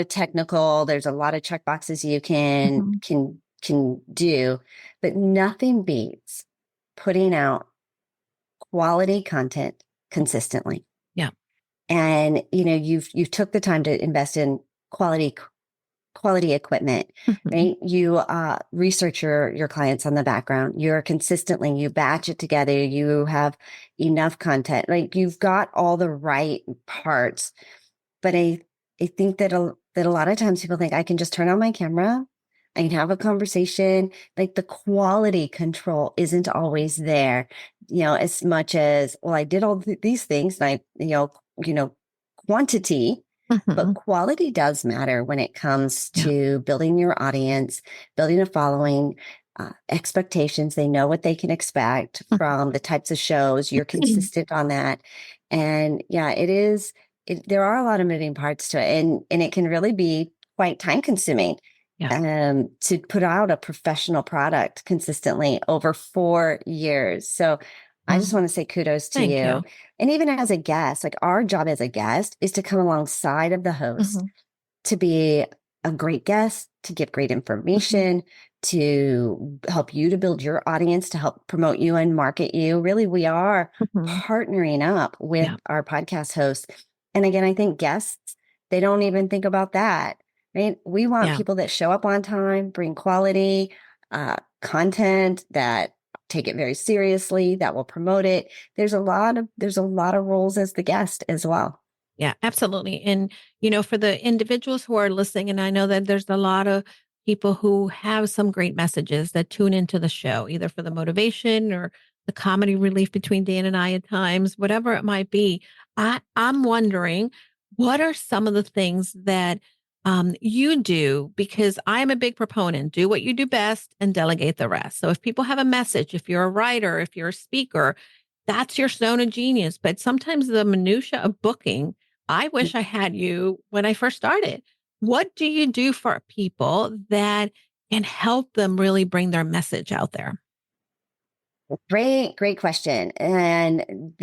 C: technical, there's a lot of check boxes you can do, but nothing beats putting out quality content consistently.
A: Yeah.
C: And you've took the time to invest in quality equipment, right? You research your clients on the background. You batch it together. You have enough content. Like you've got all the right parts. But I think that a lot of times people think I can just turn on my camera, I can have a conversation. Like the quality control isn't always there, as much as, well, I did all these things and quantity, but quality does matter when it comes to building your audience, building a following, expectations. They know what they can expect from the types of shows. You're consistent on that. And there are a lot of moving parts to it, and it can really be quite time consuming. To put out a professional product consistently over 4 years. So I just want to say kudos to you. And even as a guest, like our job as a guest is to come alongside of the host, to be a great guest, to give great information, to help you to build your audience, to help promote you and market you. Really, we are partnering up with our podcast hosts. And again, I think guests, they don't even think about that. Right? We want people that show up on time, bring quality content, that take it very seriously, that will promote it. There's a lot of roles as the guest as well.
A: Yeah, absolutely. And, for the individuals who are listening, and I know that there's a lot of people who have some great messages that tune into the show, either for the motivation or the comedy relief between Dan and I at times, whatever it might be. I'm wondering, what are some of the things that you do? Because I'm a big proponent, do what you do best and delegate the rest. So if people have a message, if you're a writer, if you're a speaker, that's your zone of genius. But sometimes the minutia of booking, I wish I had you when I first started. What do you do for people that can help them really bring their message out there?
C: Great question. And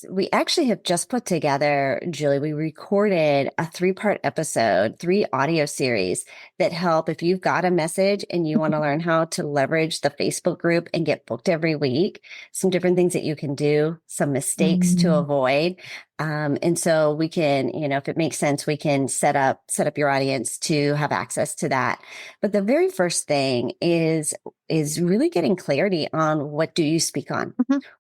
C: we actually have just put together, Julie, we recorded a 3-part episode, 3 audio series that help if you've got a message and you want to learn how to leverage the Facebook group and get booked every week, some different things that you can do, some mistakes to avoid. And so we can, if it makes sense, we can set up your audience to have access to that. But the very first thing is really getting clarity on what do you speak on?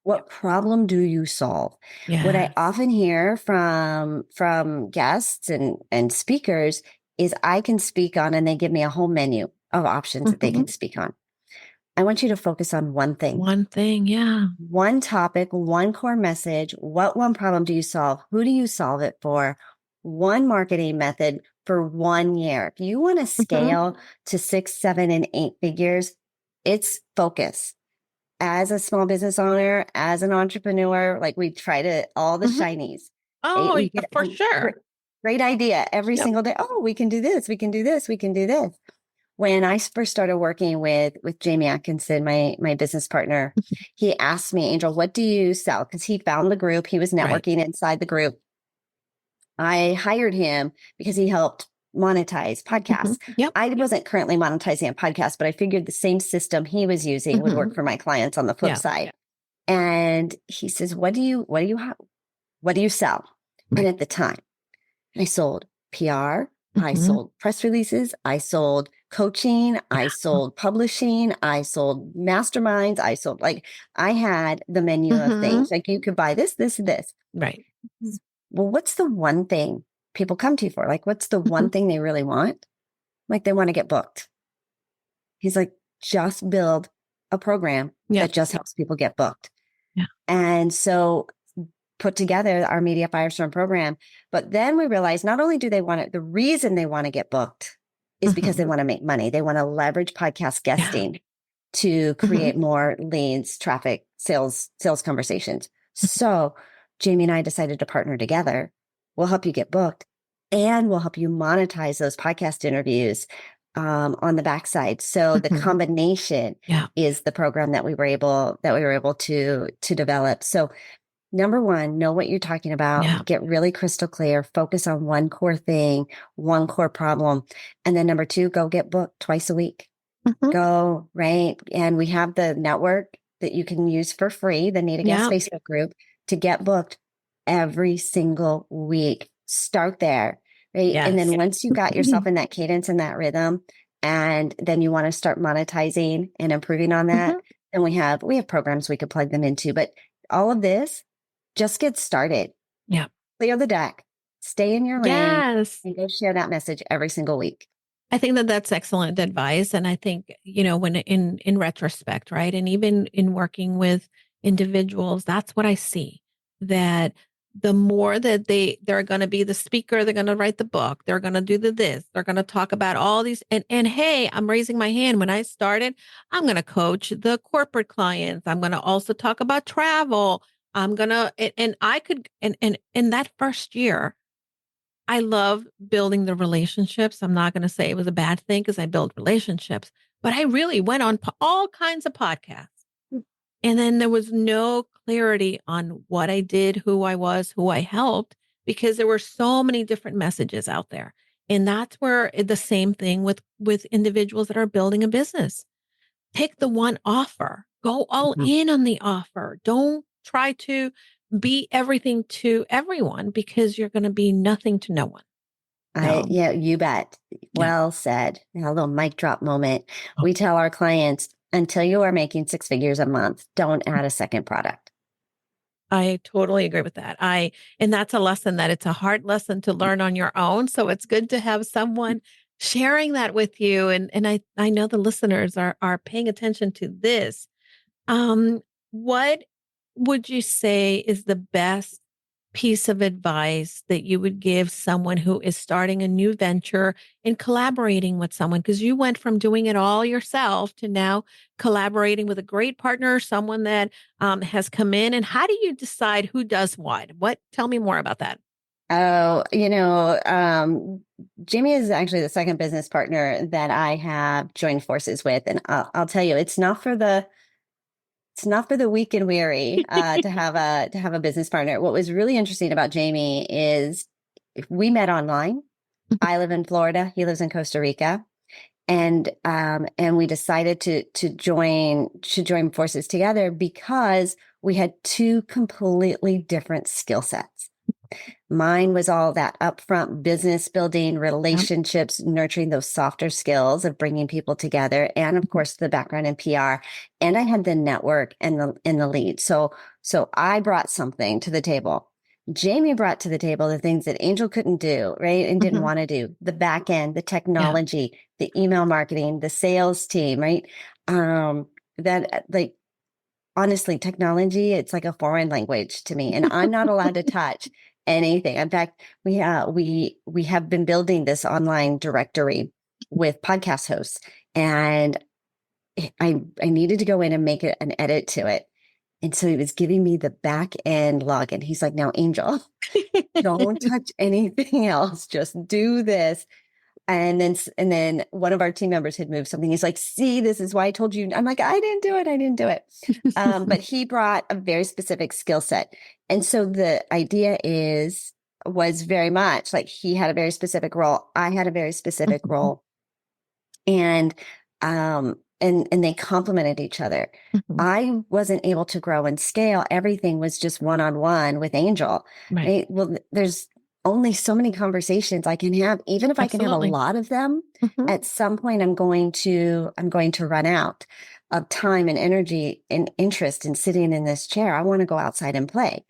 C: What problem do you solve?
A: Yeah.
C: What I often hear from guests and speakers is I can speak on, and they give me a whole menu of options that they can speak on. I want you to focus on one thing.
A: One thing, yeah.
C: One topic, one core message. What one problem do you solve? Who do you solve it for? One marketing method for 1 year. If you want to scale to 6, 7, and 8 figures, it's focus. As a small business owner, as an entrepreneur, like we try to all the shinies.
A: Oh,
C: right?
A: for sure.
C: Great idea every single day. Oh, we can do this. We can do this. We can do this. When I first started working with Jamie Atkinson, my business partner, he asked me, Angel, what do you sell? Because he found the group. He was networking inside the group. I hired him because he helped monetize podcasts. I wasn't currently monetizing a podcast, but I figured the same system he was using would work for my clients on the flip side. And he says, what do you sell? And at the time, I sold PR, I sold press releases, I sold coaching, I sold publishing, I sold masterminds, I had the menu of things. Like you could buy this, this, and this.
A: Right.
C: Well, what's the one thing people come to you for? Like, what's the one thing they really want? Like, they want to get booked. He's like, just build a program that just helps people get booked.
A: Yeah.
C: And so put together our Media Firestorm program. But then we realized not only do they want it, the reason they want to get booked is because they want to make money. They want to leverage podcast guesting to create more leads, traffic, sales conversations. So Jamie and I decided to partner together. We'll help you get booked and we'll help you monetize those podcast interviews on the backside. So the combination is the program that we were able to develop. So number one, know what you're talking about, get really crystal clear, focus on one core thing, one core problem. And then number two, go get booked twice a week. Go, right? And we have the network that you can use for free, the Need a Guest Facebook group, to get booked every single week. Start there, right? And then once you got yourself in that cadence and that rhythm, and then you want to start monetizing and improving on that, then we have programs we could plug them into. But all of this, just get started.
A: Yeah.
C: Clear the deck. Stay in your lane and go share that message every single week.
A: I think that that's excellent advice. And I think, when in retrospect, right. And even in working with individuals, that's what I see, that the more that they're going to be the speaker, they're going to write the book, they're going to do this, they're going to talk about all these. And hey, I'm raising my hand. When I started, I'm going to coach the corporate clients. I'm going to also talk about travel. I'm going to, and I could, and in that first year, I love building the relationships. I'm not going to say it was a bad thing because I built relationships, but I really went on all kinds of podcasts. And then there was no clarity on what I did, who I was, who I helped, because there were so many different messages out there. And that's where the same thing with individuals that are building a business. Pick the one offer, go all in on the offer. Don't try to be everything to everyone because you're going to be nothing to no one.
C: Yeah, you bet. Well said. A little mic drop moment. We tell our clients, until you are making 6 figures a month, don't add a second product.
A: I totally agree with that. And that's a lesson that it's a hard lesson to learn on your own. So it's good to have someone sharing that with you. And I know the listeners are paying attention to this. What would you say is the best piece of advice that you would give someone who is starting a new venture and collaborating with someone? Because you went from doing it all yourself to now collaborating with a great partner, someone that has come in. And how do you decide who does what? Tell me more about that.
C: Oh, Jamie is actually the second business partner that I have joined forces with. And I'll tell you, it's not for the weak and weary to have a business partner. What was really interesting about Jamie is we met online. I live in Florida. He lives in Costa Rica. And we decided to join forces together because we had two completely different skill sets. Mine was all that upfront business building, relationships, nurturing those softer skills of bringing people together, and of course the background in PR. And I had the network and the lead. So I brought something to the table. Jamie brought to the table the things that Angel couldn't do, right? And didn't want to do. The back end, the technology, the email marketing, the sales team, right? Honestly, technology, it's like a foreign language to me, and I'm not allowed to touch anything. In fact, we have been building this online directory with podcast hosts, and I needed to go in and make an edit to it. And so he was giving me the back end login. He's like, now, Angel, don't touch anything else. Just do this. And then one of our team members had moved something. He's like, see, this is why I told you. I'm like, I didn't do it. But he brought a very specific skill set. And so the idea was very much like he had a very specific role. I had a very specific role. And they complemented each other. I wasn't able to grow and scale. Everything was just one-on-one with Angel. Right? Well, there's only so many conversations I can have. Even if I can have a lot of them, at some point I'm going to run out of time and energy and interest in sitting in this chair. I want to go outside and play.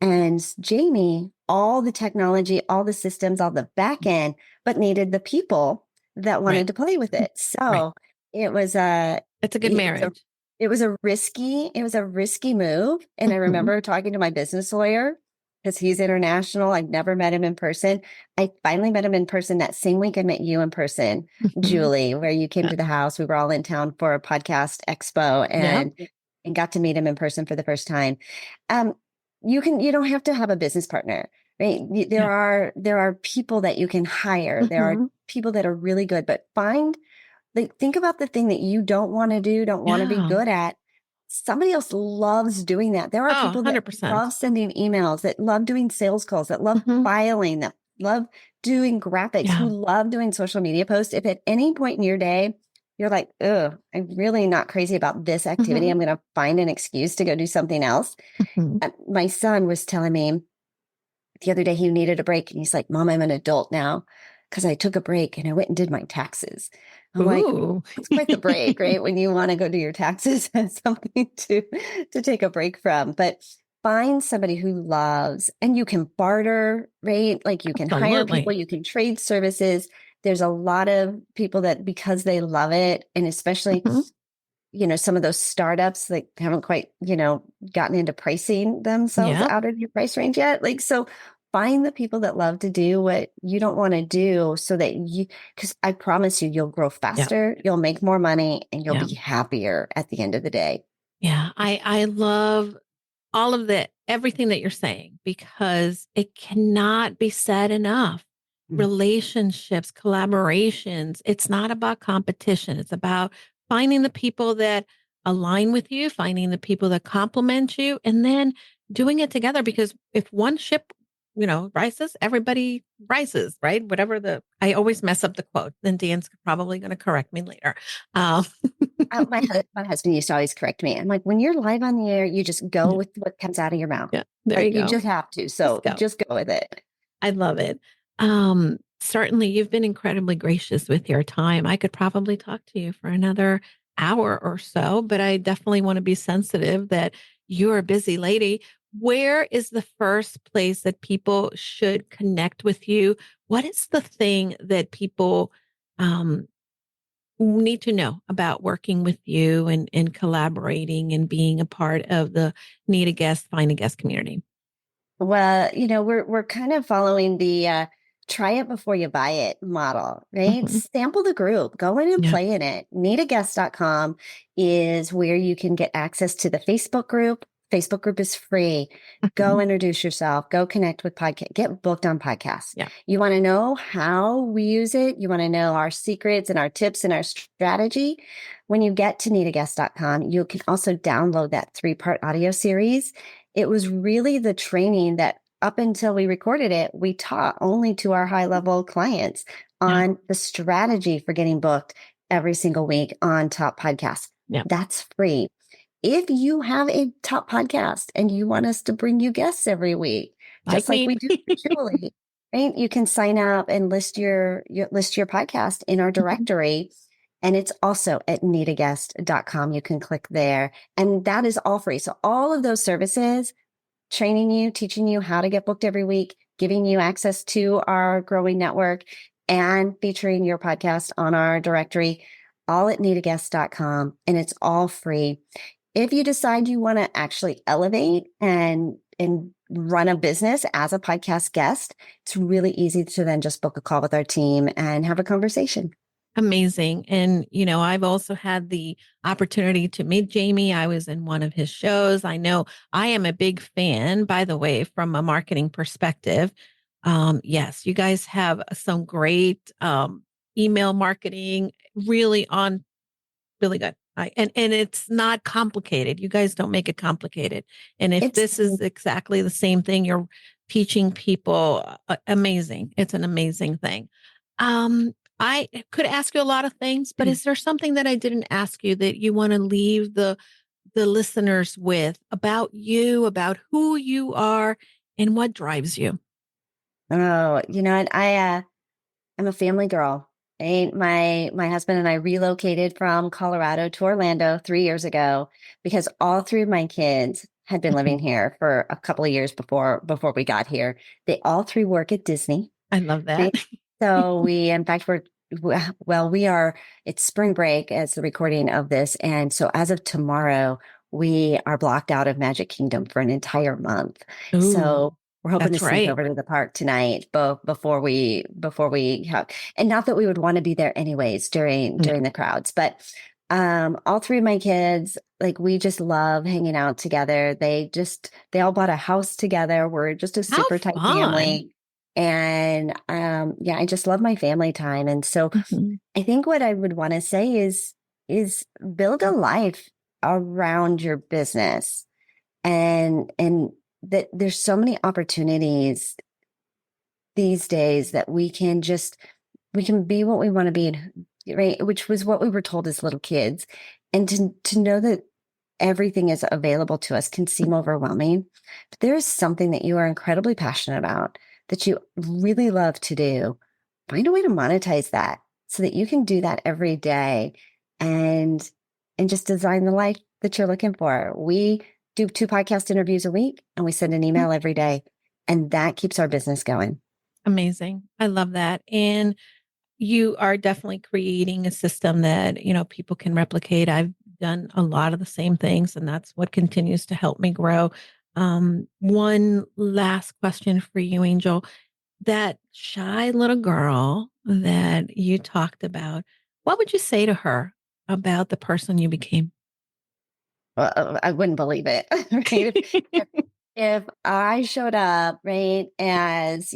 C: And Jamie, all the technology, all the systems, all the back end, but needed the people that wanted to play with it. So it's a good marriage. It was a risky move. And I remember talking to my business lawyer because he's international. I've never met him in person. I finally met him in person that same week I met you in person, Julie, where you came to the house. We were all in town for a podcast expo and got to meet him in person for the first time. You don't have to have a business partner, right? There are people that you can hire. There are people that are really good, but think about the thing that you don't want to do, don't want to be good at. Somebody else loves doing that. There are people 100%. That love sending emails, that love doing sales calls, that love filing, that love doing graphics, who love doing social media posts. If at any point in your day, you're like, I'm really not crazy about this activity. I'm going to find an excuse to go do something else. My son was telling me the other day he needed a break. And he's like, Mom, I'm an adult now because I took a break and I went and did my taxes. I'm like, it's quite the break, right? When you want to go do your taxes and something to take a break from. But find somebody who loves, and you can barter, right? Like you can hire people, you can trade services. There's a lot of people that because they love it, and especially, some of those startups that haven't quite, gotten into pricing themselves out of your price range yet. Like, so find the people that love to do what you don't want to do so that because I promise you'll grow faster, you'll make more money, and you'll be happier at the end of the day.
A: Yeah. I love all of everything that you're saying, because it cannot be said enough. Relationships, collaborations, it's not about competition. It's about finding the people that align with you, finding the people that complement you, and then doing it together. Because if one ship, rises, everybody rises, right? I always mess up the quote. Then Dan's probably going to correct me later.
C: My husband used to always correct me. I'm like, when you're live on the air, you just go with what comes out of your mouth.
A: Yeah, there you go.
C: You just have to. So just go with it.
A: I love it. Certainly, you've been incredibly gracious with your time. I could probably talk to you for another hour or so, but I definitely want to be sensitive that you're a busy lady. Where is the first place that people should connect with you? What is the thing that people need to know about working with you and collaborating and being a part of the Need a Guest, Find a Guest community?
C: Well, we're kind of following the try it before you buy it model, right? Sample the group, go in and play in it. Needaguest.com is where you can get access to the Facebook group, Facebook group is free. Go introduce yourself. Go connect with podcast. Get booked on podcasts.
A: Yeah.
C: You want to know how we use it? You want to know our secrets and our tips and our strategy? When you get to needaguest.com, you can also download that 3-part audio series. It was really the training that up until we recorded it, we taught only to our high-level clients on the strategy for getting booked every single week on top podcasts.
A: Yeah.
C: That's free. If you have a top podcast and you want us to bring you guests every week, just like we do usually, right? You can sign up and list your podcast in our directory. And it's also at needaguest.com. You can click there. And that is all free. So all of those services, training you, teaching you how to get booked every week, giving you access to our growing network, and featuring your podcast on our directory, all at needaguest.com. And it's all free. If you decide you want to actually elevate and run a business as a podcast guest, it's really easy to then just book a call with our team and have a conversation.
A: Amazing. And, I've also had the opportunity to meet Jamie. I was in one of his shows. I know I am a big fan, by the way, from a marketing perspective. Yes, you guys have some great email marketing, really good. And it's not complicated. You guys don't make it complicated. And if this is exactly the same thing you're teaching people, amazing. It's an amazing thing. I could ask you a lot of things, but is there something that I didn't ask you that you want to leave the listeners with about you, about who you are and what drives you?
C: Oh, you know what? I'm a family girl. My husband and I relocated from Colorado to Orlando 3 years ago because all 3 of my kids had been living here for a couple of years before we got here. They all 3 work at Disney.
A: I love that.
C: Right? So it's spring break as the recording of this. And so as of tomorrow, we are blocked out of Magic Kingdom for an entire month.
A: Ooh,
C: so we're hoping to sneak
A: right.
C: over to the park tonight, before we have, and not that we would want to be there anyways during the crowds, but all 3 of my kids, like, we just love hanging out together. They all bought a house together. We're just a super tight family. And I just love my family time. And so I think what I would want to say is build a life around your business, and that there's so many opportunities these days that we can be what we want to be, right? Which was what we were told as little kids. And to know that everything is available to us can seem overwhelming, but there is something that you are incredibly passionate about that you really love to do. Find a way to monetize that so that you can do that every day and just design the life that you're looking for. We do 2 podcast interviews a week, and we send an email every day, and that keeps our business going.
A: Amazing. I love that. And you are definitely creating a system that, people can replicate. I've done a lot of the same things, and that's what continues to help me grow. One last question for you, Angel. That shy little girl that you talked about, what would you say to her about the person you became?
C: I wouldn't believe it. Right? If I showed up, right, as,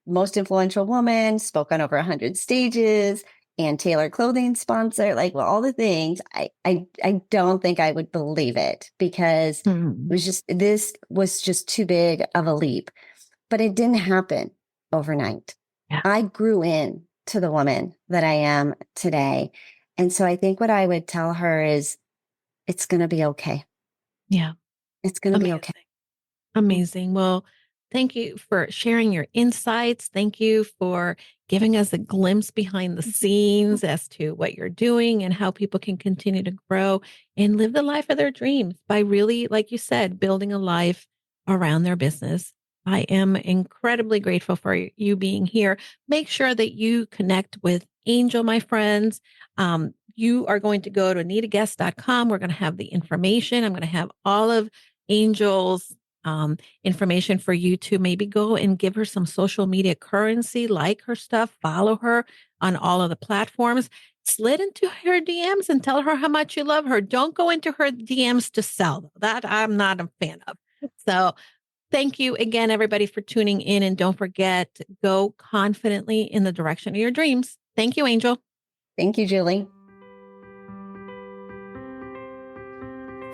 C: most influential woman, spoke on over 100 stages, and tailored clothing sponsor, all the things, I don't think I would believe it, because this was just too big of a leap. But it didn't happen overnight.
A: Yeah.
C: I grew in to the woman that I am today. And so I think what I would tell her is, it's going to be okay.
A: Yeah.
C: It's going to be okay.
A: Amazing. Well, thank you for sharing your insights. Thank you for giving us a glimpse behind the scenes as to what you're doing and how people can continue to grow and live the life of their dreams by really, like you said, building a life around their business. I am incredibly grateful for you being here. Make sure that you connect with Angel, my friends. You are going to go to needaguest.com. We're going to have the information. I'm going to have all of Angel's information for you to maybe go and give her some social media currency, like her stuff, follow her on all of the platforms. slid into her DMs and tell her how much you love her. Don't go into her DMs to sell. That I'm not a fan of. So thank you again, everybody, for tuning in. And don't forget, go confidently in the direction of your dreams. Thank you, Angel.
C: Thank you, Julie.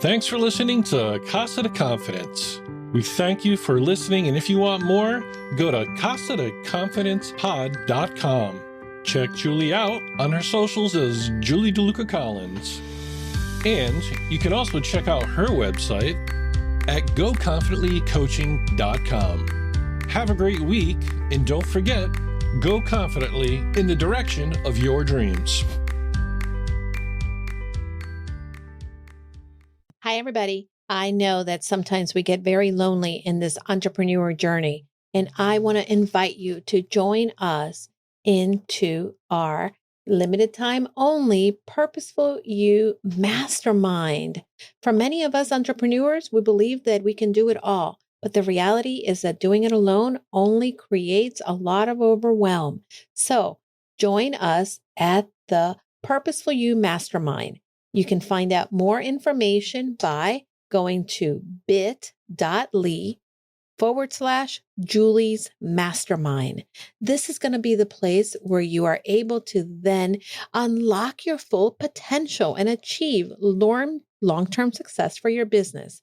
B: Thanks for listening to Casa de Confidence. We thank you for listening, and if you want more, go to casadeconfidencepod.com. Check Julie out on her socials as Julie DeLucca-Collins. And you can also check out her website at goconfidentlycoaching.com. Have a great week, and don't forget, go confidently in the direction of your dreams.
A: Hi, everybody. I know that sometimes we get very lonely in this entrepreneur journey, and I want to invite you to join us into our limited time only Purposeful You Mastermind. For many of us entrepreneurs, we believe that we can do it all, but the reality is that doing it alone only creates a lot of overwhelm. So join us at the Purposeful You Mastermind. You can find out more information by going to bit.ly/Julie's Mastermind. This is going to be the place where you are able to then unlock your full potential and achieve long-term success for your business.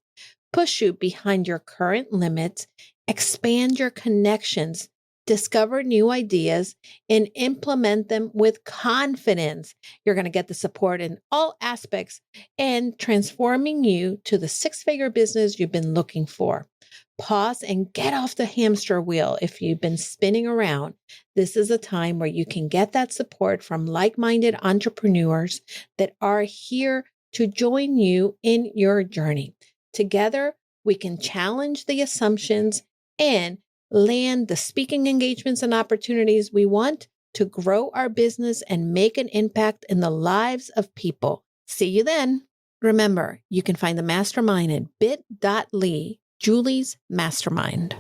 A: Push you behind your current limits, expand your connections, discover new ideas, and implement them with confidence. You're going to get the support in all aspects and transforming you to the six-figure business you've been looking for. Pause and get off the hamster wheel if you've been spinning around. This is a time where you can get that support from like-minded entrepreneurs that are here to join you in your journey. Together, we can challenge the assumptions and land the speaking engagements and opportunities we want to grow our business and make an impact in the lives of people. See you then. Remember, you can find the mastermind at bit.ly, Julie's Mastermind.